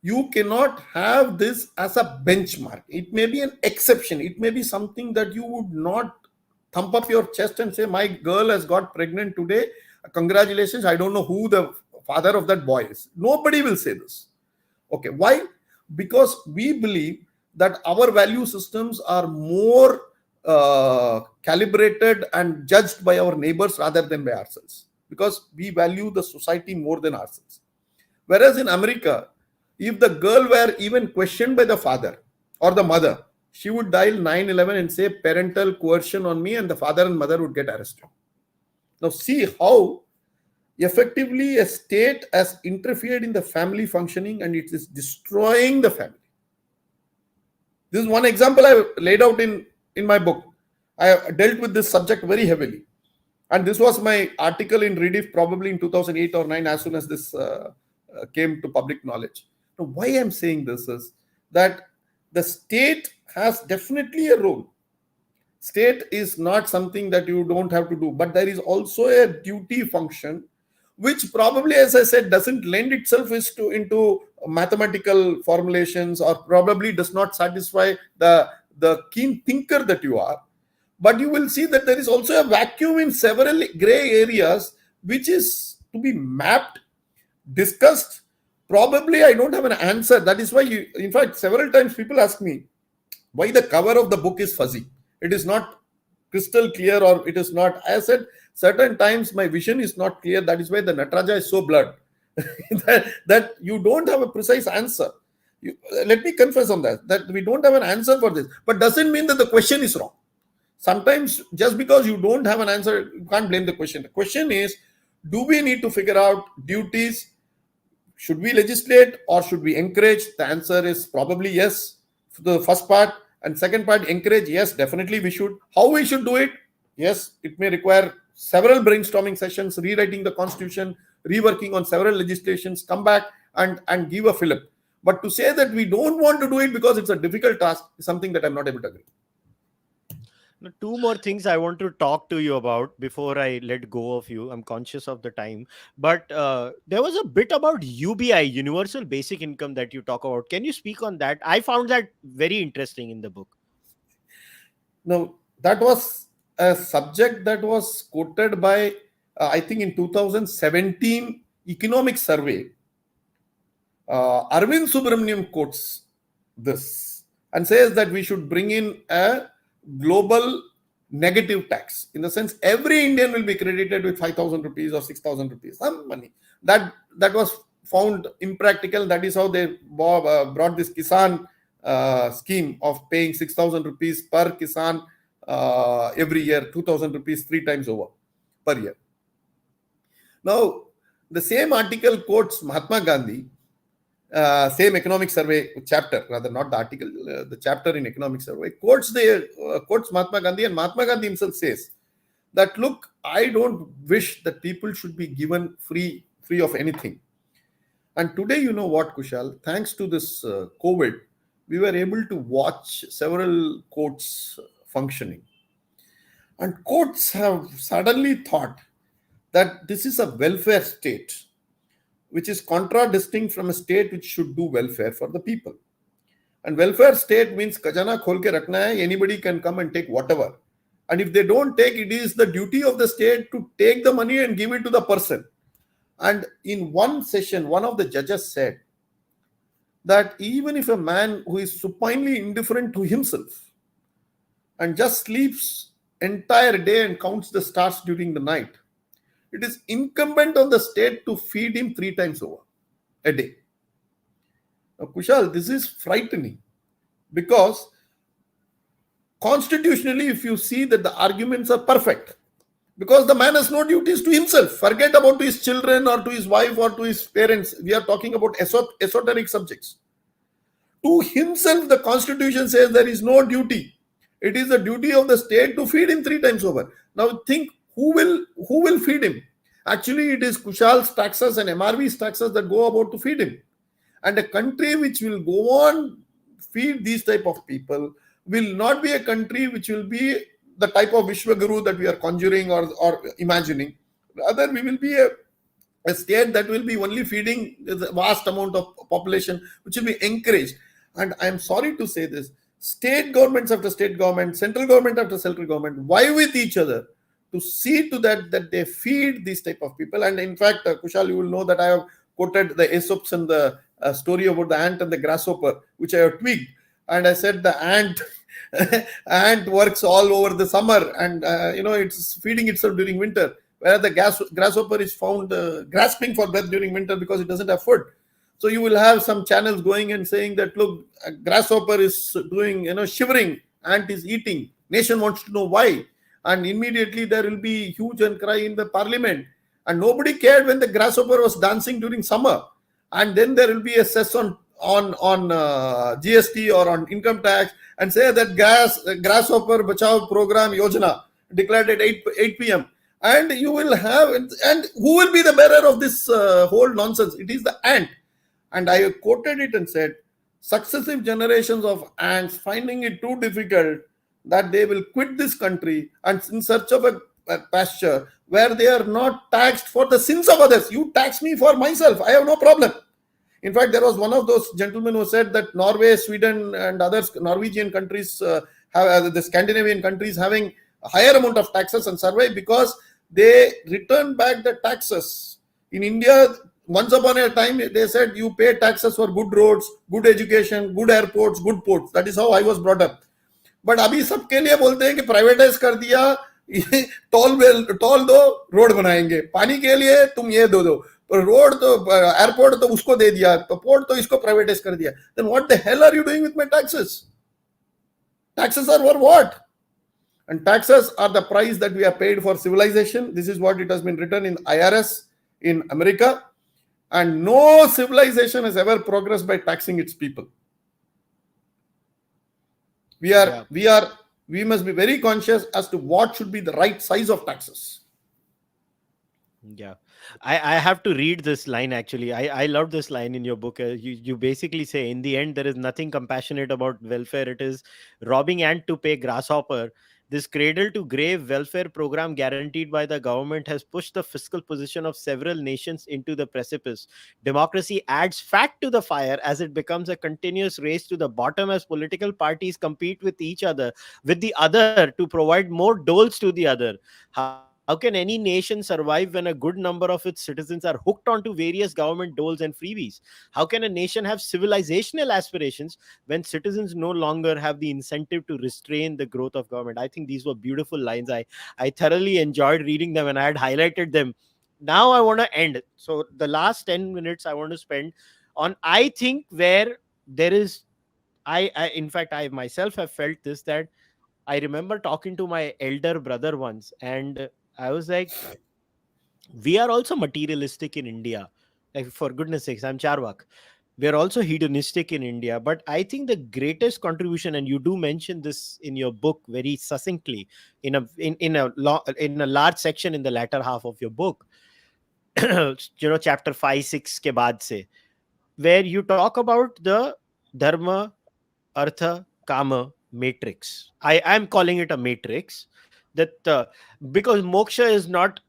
you cannot have this as a benchmark. It may be an exception. It may be something that you would not thump up your chest and say, my girl has got pregnant today. Congratulations. I don't know who the father of that boy is. Nobody will say this. Okay. Why? Because we believe that our value systems are more calibrated and judged by our neighbors rather than by ourselves, because we value the society more than ourselves. Whereas in America, if the girl were even questioned by the father or the mother, she would dial 911 and say parental coercion on me, and the father and mother would get arrested. Now, see how effectively a state has interfered in the family functioning, and it is destroying the family. This is one example I laid out in my book. I dealt with this subject very heavily. And this was my article in Rediff probably in 2008 or 9, as soon as this came to public knowledge. Now, why I'm saying this is that the state has definitely a role. State is not something that you don't have to do, but there is also a duty function, which probably, as I said, doesn't lend itself into mathematical formulations, or probably does not satisfy the keen thinker that you are. But you will see that there is also a vacuum in several gray areas, which is to be mapped, discussed. Probably I don't have an answer. That is why, in fact, several times people ask me why the cover of the book is fuzzy. It is not crystal clear, or it is not. I said, certain times my vision is not clear. That is why the Nataraja is so blurred. that you don't have a precise answer. Let me confess on that we don't have an answer for this. But doesn't mean that the question is wrong. Sometimes just because you don't have an answer, you can't blame the question. The question is, do we need to figure out duties? Should we legislate or should we encourage? The answer is probably yes for the first part. And second part, encourage. Yes, definitely we should. How we should do it? Yes, it may require several brainstorming sessions, rewriting the constitution, reworking on several legislations, come back and give a fillip. But to say that we don't want to do it because it's a difficult task is something that I'm not able to agree. Now, two more things I want to talk to you about before I let go of you. I'm conscious of the time, but there was a bit about UBI, Universal Basic Income, that you talk about. Can you speak on that? I found that very interesting in the book. Now, that was a subject that was quoted by, I think, in 2017 economic survey. Arvind Subramaniam quotes this and says that we should bring in a global negative tax, in the sense every Indian will be credited with 5,000 rupees or 6,000 rupees, some money. That was found impractical. That is how they brought this Kisan scheme of paying 6,000 rupees per Kisan every year, 2,000 rupees 3 times over per year. Now, the same article quotes Mahatma Gandhi, same economic survey chapter, rather not the article, the chapter in economic survey, quotes Mahatma Gandhi, and Mahatma Gandhi himself says that, look, I don't wish that people should be given free of anything. And today, you know what, Kushal, thanks to this COVID, we were able to watch several courts functioning. And courts have suddenly thought that this is a welfare state, which is contradistinct from a state which should do welfare for the people. And welfare state means kajana khol ke rakhna hai, anybody can come and take whatever. And if they don't take, it is the duty of the state to take the money and give it to the person. And in one session, one of the judges said that even if a man who is supinely indifferent to himself and just sleeps entire day and counts the stars during the night, it is incumbent on the state to feed him 3 times over a day. Now, Kushal, this is frightening, because constitutionally, if you see that the arguments are perfect, because the man has no duties to himself. Forget about to his children or to his wife or to his parents. We are talking about esoteric subjects. To himself, the constitution says there is no duty. It is the duty of the state to feed him 3 times over. Now think, who will feed him? Actually, it is Kushal's taxes and MRV's taxes that go about to feed him. And a country which will go on feed these type of people will not be a country which will be the type of Vishwaguru that we are conjuring or imagining. Rather, we will be a state that will be only feeding the vast amount of population, which will be encouraged. And I am sorry to say this, state governments after state government, central government after central government, vie with each other to see to that they feed these type of people. And in fact, Kushal, you will know that I have quoted the Aesop's and the story about the ant and the grasshopper, which I have tweaked. And I said the ant works all over the summer, and it's feeding itself during winter, whereas the grasshopper is found grasping for breath during winter because it doesn't have food. So you will have some channels going and saying that, look, a grasshopper is doing, shivering, ant is eating. Nation wants to know why. And immediately there will be huge and cry in the parliament. And nobody cared when the grasshopper was dancing during summer. And then there will be a cess on GST or on income tax, and say that grasshopper bachao program yojana declared at 8 p.m. And you will have, and who will be the bearer of this whole nonsense? It is the ant. And I quoted it and said, successive generations of ants finding it too difficult that they will quit this country and in search of a pasture where they are not taxed for the sins of others. You tax me for myself, I have no problem. In fact, there was one of those gentlemen who said that Norway, Sweden, and other Norwegian countries, the Scandinavian countries, having a higher amount of taxes and survive because they return back the taxes. In India, once upon a time, they said you pay taxes for good roads, good education, good airports, good ports. That is how I was brought up. But अभी सबके लिए बोलते हैं कि privatise कर दिया, toll दो, road बनाएंगे, पानी के लिए तुम ये दो, रोड तो एयरपोर्ट तो उसको दे दिया, तो पोर्ट तो इसको प्राइवेटाइज कर दिया. Then what the hell are you doing with my taxes? Taxes are for what? And taxes are the price that we are paid for civilization. This is what it has been written in IRS in America. And no civilization has ever progressed by taxing its people. We must be very conscious as to what should be the right size of taxes. Yeah. I have to read this line actually. I love this line in your book. You basically say, in the end, there is nothing compassionate about welfare. It is robbing ant to pay grasshopper. This cradle to grave welfare program guaranteed by the government has pushed the fiscal position of several nations into the precipice. Democracy adds fat to the fire as it becomes a continuous race to the bottom as political parties compete with the other to provide more doles to the other. How can any nation survive when a good number of its citizens are hooked onto various government doles and freebies? How can a nation have civilizational aspirations when citizens no longer have the incentive to restrain the growth of government? I think these were beautiful lines. I thoroughly enjoyed reading them and I had highlighted them. Now I want to end. So the last 10 minutes I want to spend on, I think, where there is, I in fact, I myself have felt this, that I remember talking to my elder brother once, and I was like, we are also materialistic in India. Like, for goodness sakes, I'm Cārvāka. We are also hedonistic in India. But I think the greatest contribution, and you do mention this in your book very succinctly, in a large section in the latter half of your book, chapter 5, 6 ke baad se, where you talk about the dharma, artha, kama matrix. I am calling it a matrix, that because moksha is not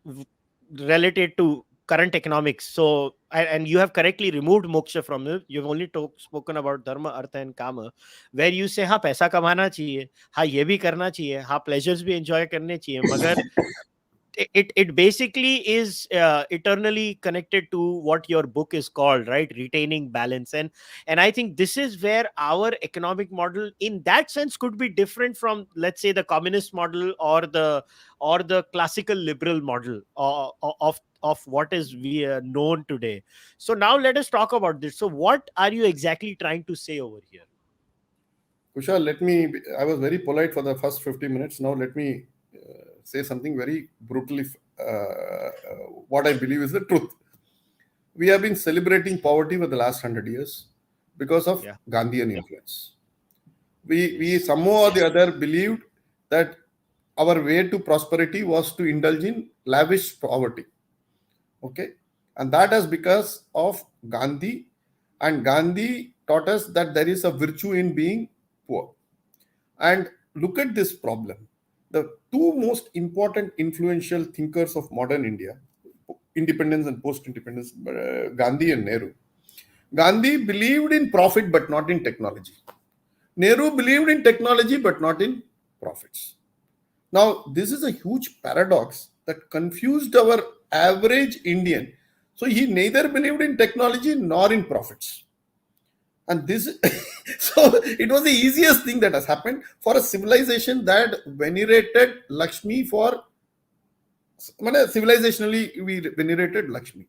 related to current economics. So, and you have correctly removed moksha from it. You've only spoken about dharma, artha, and kama, where you say, हाँ पैसा कमाना चाहिए, हाँ ये भी करना चाहिए, हाँ pleasures भी enjoy करने चाहिए, मगर it basically is eternally connected to what your book is called, right? Retaining balance. And I think this is where our economic model in that sense could be different from, let's say, the communist model or the classical liberal model of what is we known today. So now let us talk about this. So what are you exactly trying to say over here? Kushal, I was very polite for the first 50 minutes. Now let me say something very brutally, what I believe is the truth. We have been celebrating poverty for the last 100 years because of Gandhian influence. We somehow or the other believed that our way to prosperity was to indulge in lavish poverty. Okay. And that is because of Gandhi. And Gandhi taught us that there is a virtue in being poor. And look at this problem. The two most important influential thinkers of modern India, independence and post-independence, Gandhi and Nehru. Gandhi believed in profit but not in technology. Nehru believed in technology but not in profits. Now, this is a huge paradox that confused our average Indian. So he neither believed in technology nor in profits. And this, so it was the easiest thing that has happened for a civilization that venerated Lakshmi for, civilizationally, we venerated Lakshmi.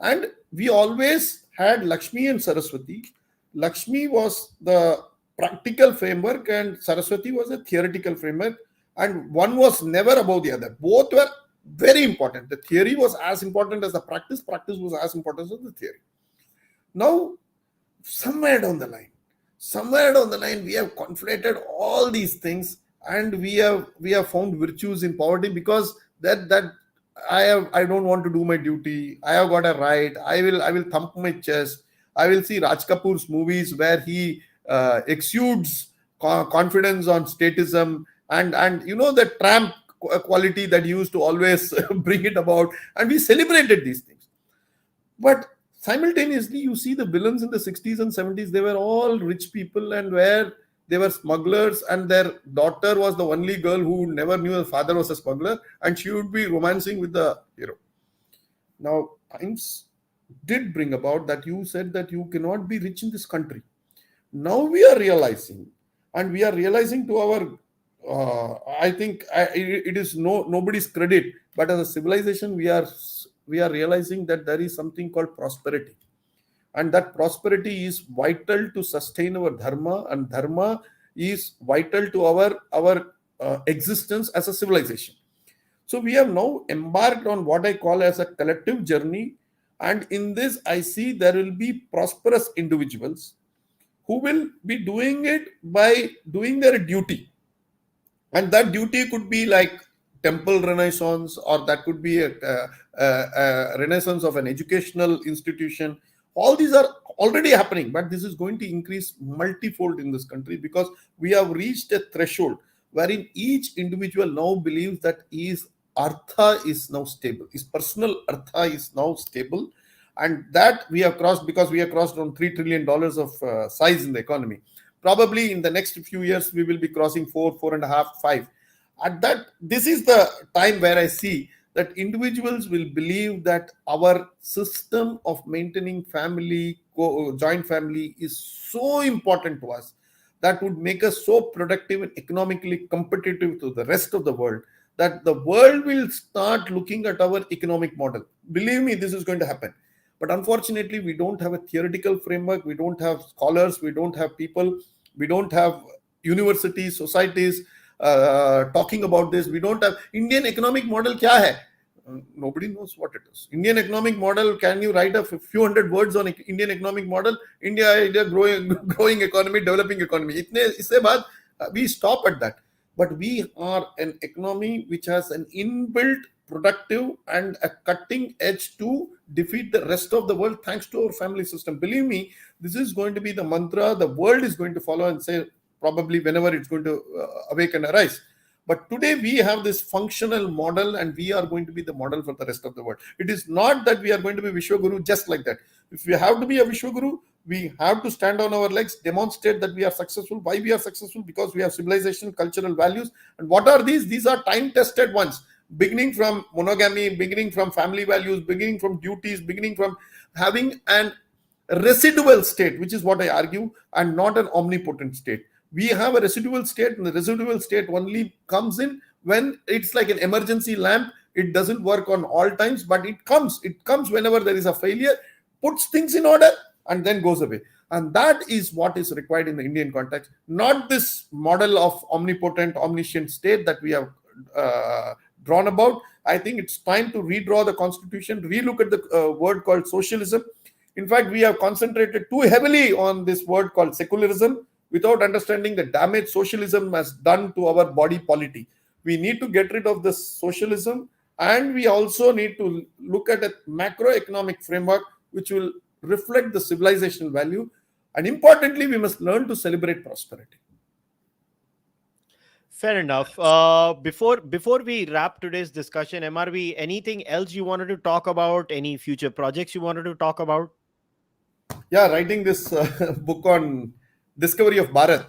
And we always had Lakshmi and Saraswati. Lakshmi was the practical framework and Saraswati was a theoretical framework. And one was never above the other. Both were very important. The theory was as important as the practice. Practice was as important as the theory. Now, somewhere down the line, we have conflated all these things, and we have found virtues in poverty because that I don't want to do my duty. I have got a right. I will thump my chest. I will see Raj Kapoor's movies where he exudes confidence on statism and the tramp quality that he used to always bring it about, and we celebrated these things. But simultaneously, you see the villains in the 60s and 70s, they were all rich people, and where they were smugglers, and their daughter was the only girl who never knew her father was a smuggler, and she would be romancing with the hero. Now, times did bring about that you said that you cannot be rich in this country. Now we are realizing, and we are realizing to our, I think it is nobody's credit, but as a civilization, we are realizing that there is something called prosperity, and that prosperity is vital to sustain our dharma, and dharma is vital to our existence as a civilization. So we have now embarked on what I call as a collective journey, and in this I see there will be prosperous individuals who will be doing it by doing their duty, and that duty could be like temple renaissance, or that could be a renaissance of an educational institution. All these are already happening, but this is going to increase multifold in this country because we have reached a threshold wherein each individual now believes that his artha is now stable, his personal artha is now stable, and that we have crossed, because we have crossed around $3 trillion of size in the economy. Probably in the next few years we will be crossing 4.5, 5. At that, this is the time where I see that individuals will believe that our system of maintaining family, joint family, is so important to us, that would make us so productive and economically competitive to the rest of the world, that the world will start looking at our economic model. Believe me, this is going to happen. But unfortunately, we don't have a theoretical framework, we don't have scholars, we don't have people, we don't have universities, societies talking about this. We don't have Indian economic model. Kya hai? Nobody knows what it is. Indian economic model, can you write a few hundred words on Indian economic model? India growing economy, developing economy. Isse baad, we stop at that. But we are an economy which has an inbuilt productive and a cutting edge to defeat the rest of the world, thanks to our family system. Believe me, this is going to be the mantra the world is going to follow and say, probably whenever it's going to awake and arise. But today we have this functional model, and we are going to be the model for the rest of the world. It is not that we are going to be Vishwaguru just like that. If we have to be a Vishwaguru, we have to stand on our legs, demonstrate that we are successful. Why we are successful? Because we have civilization, cultural values. And what are these? These are time-tested ones, beginning from monogamy, beginning from family values, beginning from duties, beginning from having an residual state, which is what I argue, and not an omnipotent state. We have a residual state, and the residual state only comes in when it's like an emergency lamp. It doesn't work on all times, but it comes whenever there is a failure, puts things in order, and then goes away. And that is what is required in the Indian context, not this model of omnipotent, omniscient state that we have drawn about. I think it's time to redraw the constitution, relook at the word called socialism. In fact, we have concentrated too heavily on this word called secularism, without understanding the damage socialism has done to our body polity. We need to get rid of this socialism, and we also need to look at a macroeconomic framework which will reflect the civilizational value. And importantly, we must learn to celebrate prosperity. Fair enough. Before we wrap today's discussion, MRV, anything else you wanted to talk about? Any future projects you wanted to talk about? Yeah, writing this book on discovery of Bharat.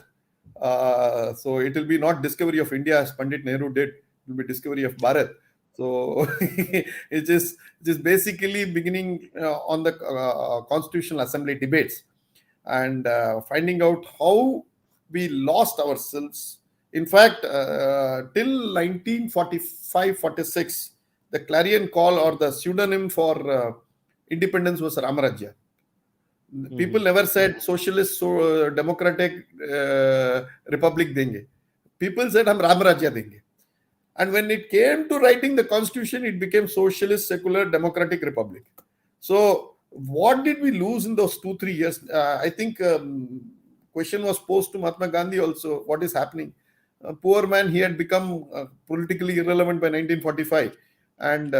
So it will be not discovery of India as Pandit Nehru did. It will be discovery of Bharat. So it is basically beginning on the Constitutional Assembly debates, and finding out how we lost ourselves. In fact, till 1945-46, the clarion call or the pseudonym for independence was Ramarajya. People never said socialist, democratic republic denge. People said hum Ram Rajya denge. And when it came to writing the constitution, it became socialist, secular, democratic republic. So what did we lose in those 2-3 years? I think question was posed to Mahatma Gandhi also. What is happening? A poor man, he had become politically irrelevant by 1945, and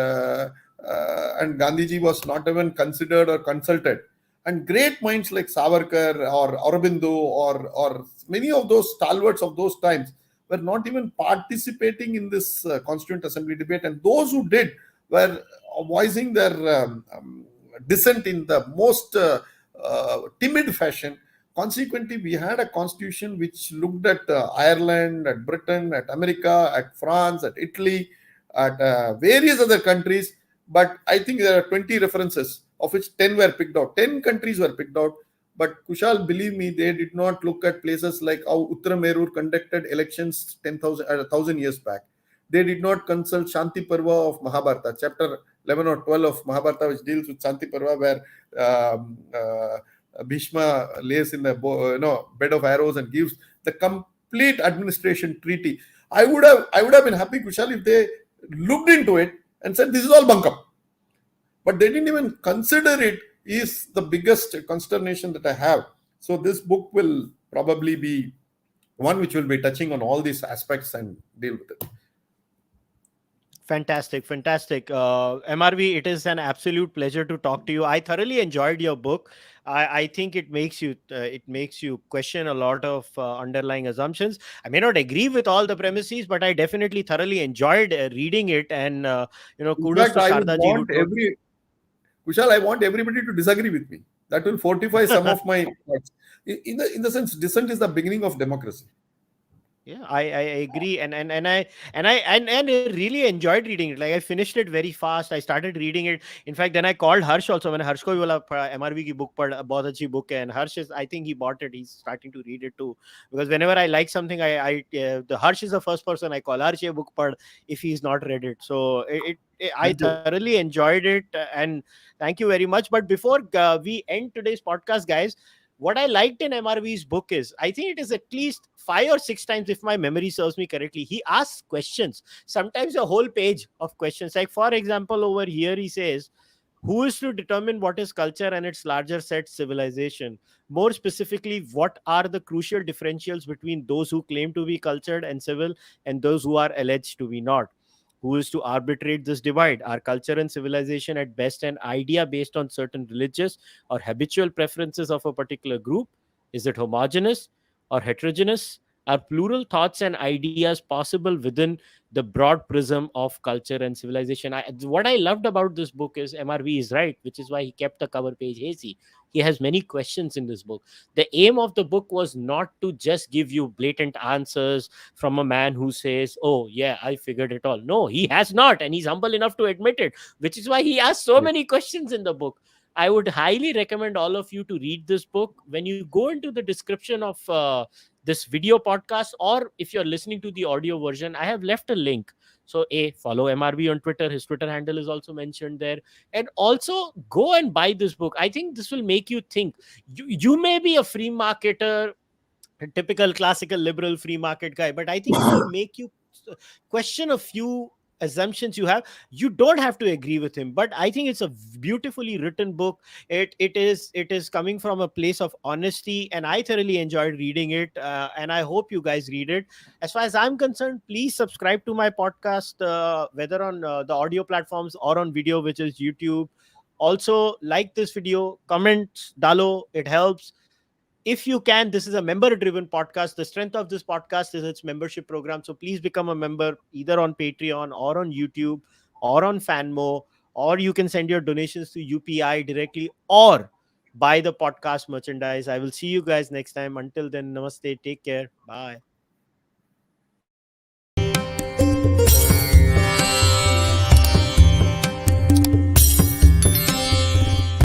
Gandhiji was not even considered or consulted. And great minds like Cārvāka or Aurobindo or many of those stalwarts of those times were not even participating in this Constituent Assembly debate. And those who did were voicing their dissent in the most timid fashion. Consequently, we had a constitution which looked at Ireland, at Britain, at America, at France, at Italy, at various other countries. But I think there are 20 references, of which 10 were picked out. 10 countries were picked out. But Kushal, believe me, they did not look at places like how Uttaramerur conducted elections 1,000 years back. They did not consult Shanti Parva of Mahabharata, chapter 11 or 12 of Mahabharata, which deals with Shanti Parva, where Bhishma lays in the bed of arrows and gives the complete administration treaty. I would have been happy, Kushal, if they looked into it and said this is all bunkum. But they didn't even consider it. Is the biggest consternation that I have. So this book will probably be one which will be touching on all these aspects and deal with it. Fantastic, fantastic. MRV, it is an absolute pleasure to talk to you. I thoroughly enjoyed your book. I think it makes you question a lot of underlying assumptions. I may not agree with all the premises, but I definitely thoroughly enjoyed reading it. And In kudos fact, to I would Sharda ji who want told. every Kushal, I want everybody to disagree with me. That will fortify some of my thoughts. In the sense, dissent is the beginning of democracy. Yeah, I agree, and I really enjoyed reading it. Like I finished it very fast. I started reading it. In fact, then I called Harsh also. When Harsh ko bhi bola MRV ki book पढ़ बहुत अच्छी book है, and Harsh is, I think he bought it. He's starting to read it too. Because whenever I like something, the Harsh is the first person I call. Harsh, ये book पढ़ if he's not read it. So I Thank you. thoroughly enjoyed it, and thank you very much. But before we end today's podcast, guys, what I liked in MRV's book is I think it is at least 5 or 6 times, if my memory serves me correctly, he asks questions, sometimes a whole page of questions. Like, for example, over here, he says, who is to determine what is culture and its larger set civilization? More specifically, what are the crucial differentials between those who claim to be cultured and civil and those who are alleged to be not? Who is to arbitrate this divide? Are culture and civilization at best an idea based on certain religious or habitual preferences of a particular group? Is it homogeneous or heterogeneous? Are plural thoughts and ideas possible within the broad prism of culture and civilization? What I loved about this book is MRV is right, which is why he kept the cover page hazy. He has many questions in this book. The aim of the book was not to just give you blatant answers from a man who says, oh, yeah, I figured it all. No, he has not. And he's humble enough to admit it, which is why he asks so Yes. many questions in the book. I would highly recommend all of you to read this book. When you go into the description of this video podcast, or if you're listening to the audio version, I have left a link. So, follow MRV on Twitter. His Twitter handle is also mentioned there. And also go and buy this book. I think this will make you think. You may be a free marketer, a typical classical liberal free market guy, but I think it will make you question a few assumptions you have. You don't have to agree with him, but I think it's a beautifully written book. It is coming from a place of honesty, and I thoroughly enjoyed reading it, and I hope you guys read it. As far as I'm concerned, please subscribe to my podcast, whether on the audio platforms or on video, which is YouTube. Also, like this video, comment dalo, it helps. If you can, this is a member driven podcast. The strength of this podcast is its membership program, so please become a member either on Patreon or on YouTube or on Fanmo, or you can send your donations to UPI directly, or buy the podcast merchandise. I will see you guys next time. Until then, namaste, take care, bye.